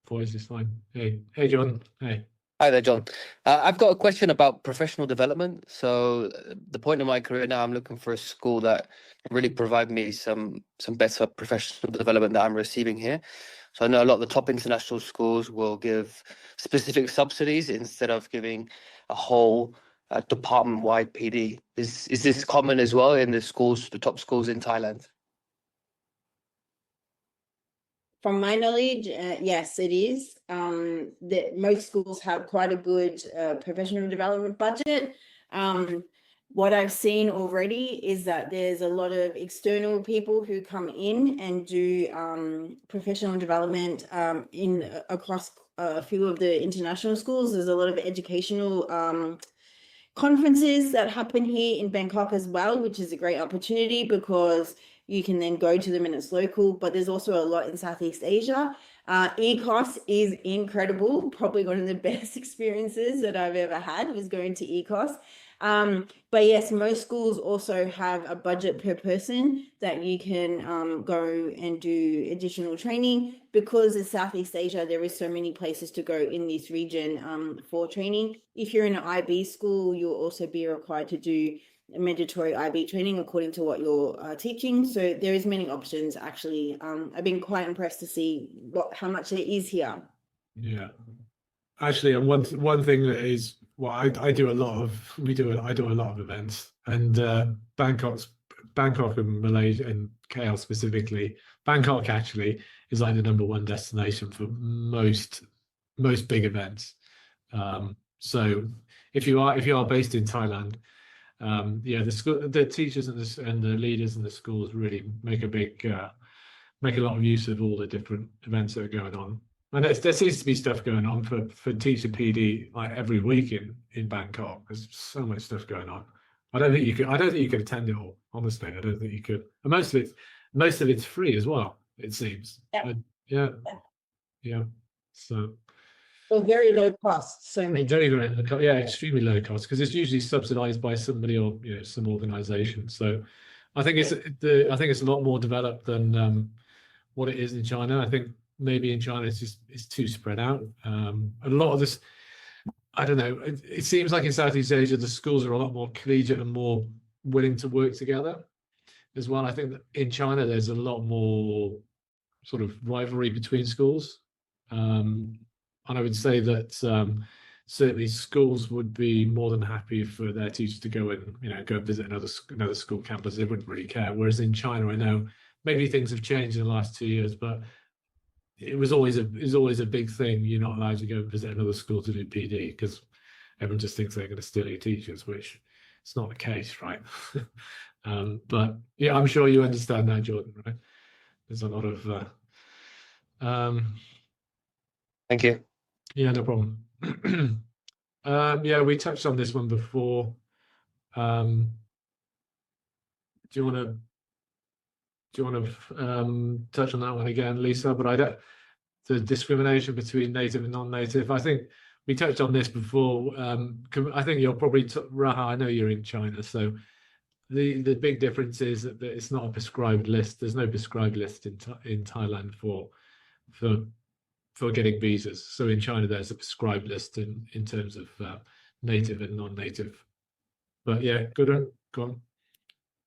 voice, it's fine. Hey Jordan. Hey. Hi there, John. I've got a question about professional development. So the point of my career now, I'm looking for a school that can really provide me some better professional development that I'm receiving here. So I know a lot of the top international schools will give specific subsidies instead of giving a whole department-wide PD. Is this common as well in the top schools in Thailand? From my knowledge, yes, it is. Most schools have quite a good professional development budget. What I've seen already is that there's a lot of external people who come in and do professional development across a few of the international schools. There's a lot of educational conferences that happen here in Bangkok as well, which is a great opportunity because you can then go to them and it's local, but there's also a lot in Southeast Asia. ECOS is incredible. Probably one of the best experiences that I've ever had was going to ECOS. But yes, most schools also have a budget per person that you can go and do additional training. Because in Southeast Asia, there is so many places to go in this region for training. If you're in an IB school, you'll also be required to do mandatory IB training according to what you're teaching. So there is many options actually. I've been quite impressed to see how much there is here. Yeah, actually, and one thing that is I do a lot of events, and Bangkok and Malaysia and KL specifically. Bangkok actually is like the #1 destination for most big events. So if you are based in Thailand, the teachers and the leaders in the schools really make a lot of use of all the different events that are going on. And there seems to be stuff going on for teacher PD like every week in Bangkok. There's so much stuff going on. I don't think you could attend it all. Honestly, I don't think you could. And most of it's free as well. It seems. Yeah. So. Well, very low cost. So much. Very low. Yeah, extremely low cost because it's usually subsidised by somebody or some organisation. So, I think it's a lot more developed than what it is in China. I think maybe in China it's too spread out. A lot of this, I don't know. It seems like in Southeast Asia the schools are a lot more collegiate and more willing to work together as well. I think that in China there's a lot more sort of rivalry between schools. And I would say that certainly schools would be more than happy for their teachers to go and go visit another school campus. They wouldn't really care. Whereas in China, I know maybe things have changed in the last 2 years, but it was always a big thing. You're not allowed to go visit another school to do PD because everyone just thinks they're going to steal your teachers, which it's not the case, right? But yeah, I'm sure you understand that, Jordan, right? There's a lot of Thank you. yeah, no problem. Yeah, we touched on this one before. Do you want to touch on that one again, Lisa? But I don't. The discrimination between native and non-native. I think we touched on this before. I think you're probably Raha. I know you're in China, so the big difference is that it's not a prescribed list. There's no prescribed list in Thailand for getting visas. So in China, there's a prescribed list in terms of native and non-native. But yeah, go on.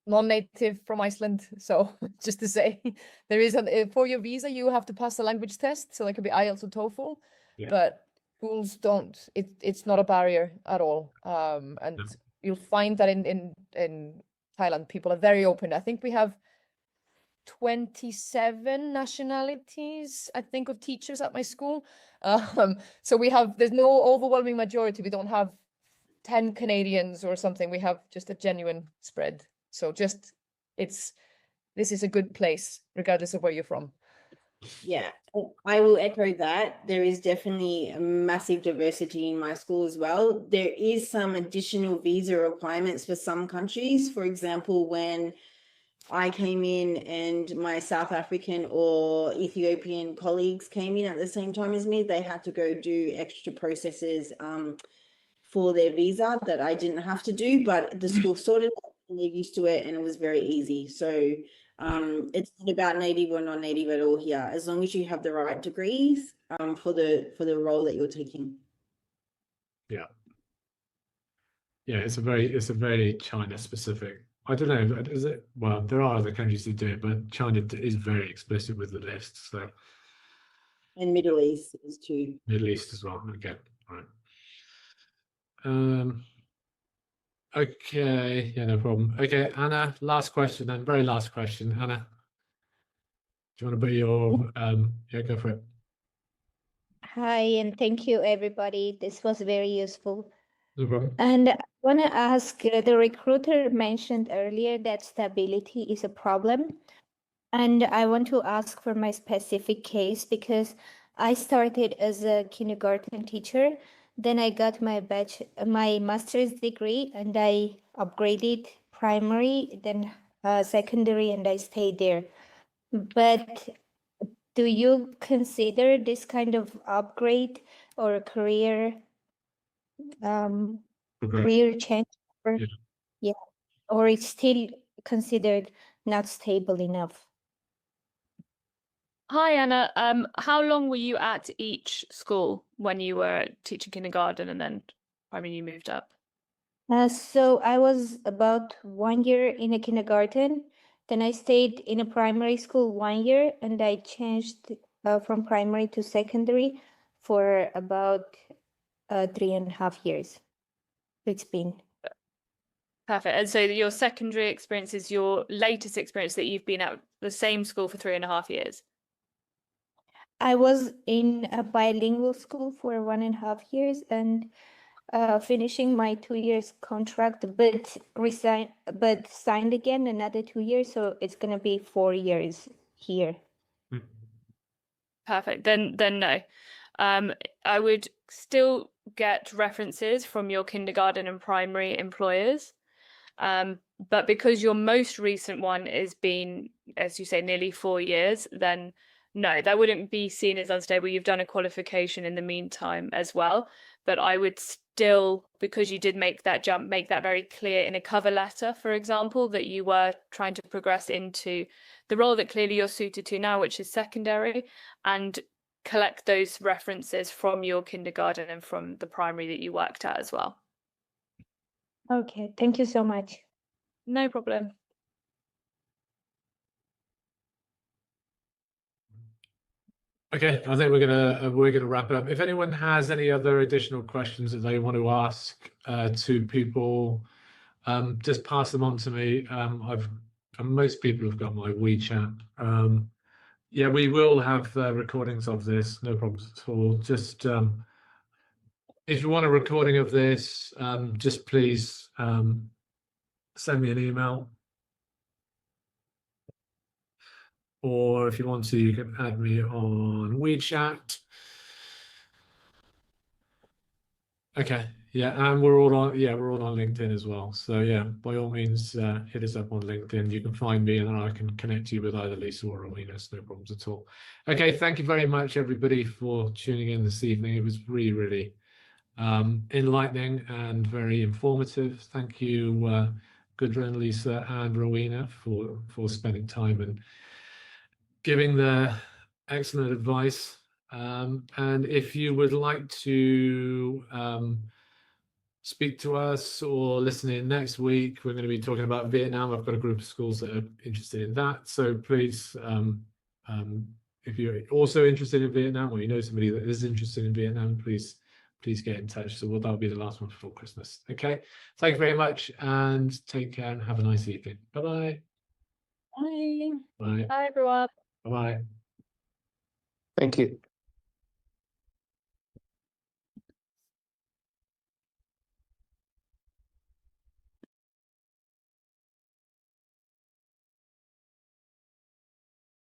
Non-native from Iceland. So just to say, there is for your visa, you have to pass a language test. So that could be IELTS or TOEFL. Yeah. But schools don't. It's not a barrier at all. And No. you'll find that in Thailand, people are very open. I think we have 27 nationalities, I think, of teachers at my school. So there's no overwhelming majority. We don't have 10 Canadians or something. We have just a genuine spread. So this is a good place, regardless of where you're from. Yeah, I will echo that. There is definitely a massive diversity in my school as well. There is some additional visa requirements for some countries. For example, when I came in and my South African or Ethiopian colleagues came in at the same time as me, they had to go do extra processes for their visa that I didn't have to do, but the school sorted it and they're used to it and it was very easy. So it's not about native or non-native at all here, as long as you have the right degrees for the role that you're taking. Yeah, it's a very China specific. I don't know, is it? Well, there are other countries that do it, but China is very explicit with the list. So, And Middle East is too. Middle East as well. Okay, all right. Okay, yeah, no problem. Okay, Anna, last question then, very last question. Anna, do you want to be your yeah, go for it. Hi, and thank you, everybody. This was very useful. No problem. And I want to ask, the recruiter mentioned earlier that stability is a problem. And I want to ask for my specific case because I started as a kindergarten teacher. Then I got my master's degree and I upgraded primary, then secondary, and I stayed there. But do you consider this kind of upgrade or career career change? Or, yeah, or it's still considered not stable enough? Hi, Anna. How long were you at each school when you were teaching kindergarten and then primary you moved up? So I was about 1 year in a kindergarten. Then I stayed in a primary school 1 year, and I changed from primary to secondary for about 3.5 years. It's been. Perfect. And so your secondary experience is your latest experience that you've been at the same school for 3.5 years? I was in a bilingual school for 1.5 years and finishing my 2 years contract, but signed again another 2 years, so it's gonna be 4 years here. Perfect. Then no. I would still get references from your kindergarten and primary employers. But because your most recent one has been, as you say, nearly 4 years, then no, that wouldn't be seen as unstable. You've done a qualification in the meantime as well. But I would still, because you did make that jump, make that very clear in a cover letter, for example, that you were trying to progress into the role that clearly you're suited to now, which is secondary, and collect those references from your kindergarten and from the primary that you worked at as well. Okay, thank you so much. No problem. Okay, I think we're gonna wrap it up. If anyone has any other additional questions that they want to ask to people, just pass them on to me. Most people have got my WeChat. Yeah, we will have recordings of this, no problems at all. Just if you want a recording of this, just please send me an email. Or if you want to, you can add me on WeChat. Okay, yeah, and we're all on LinkedIn as well. So yeah, by all means, hit us up on LinkedIn. You can find me, and then I can connect you with either Lisa or Rowena. No problems at all. Okay, thank you very much, everybody, for tuning in this evening. It was really, really enlightening and very informative. Thank you, Gudrun, Lisa, and Rowena for spending time and giving their excellent advice. And if you would like to speak to us or listen in next week, we're going to be talking about Vietnam. I've got a group of schools that are interested in that. So please, if you're also interested in Vietnam, or you know somebody that is interested in Vietnam, please get in touch. So that'll be the last one before Christmas. Okay. Thank you very much, and take care and have a nice evening. Bye-bye. Bye. Bye. Bye, everyone. Bye-bye. Thank you.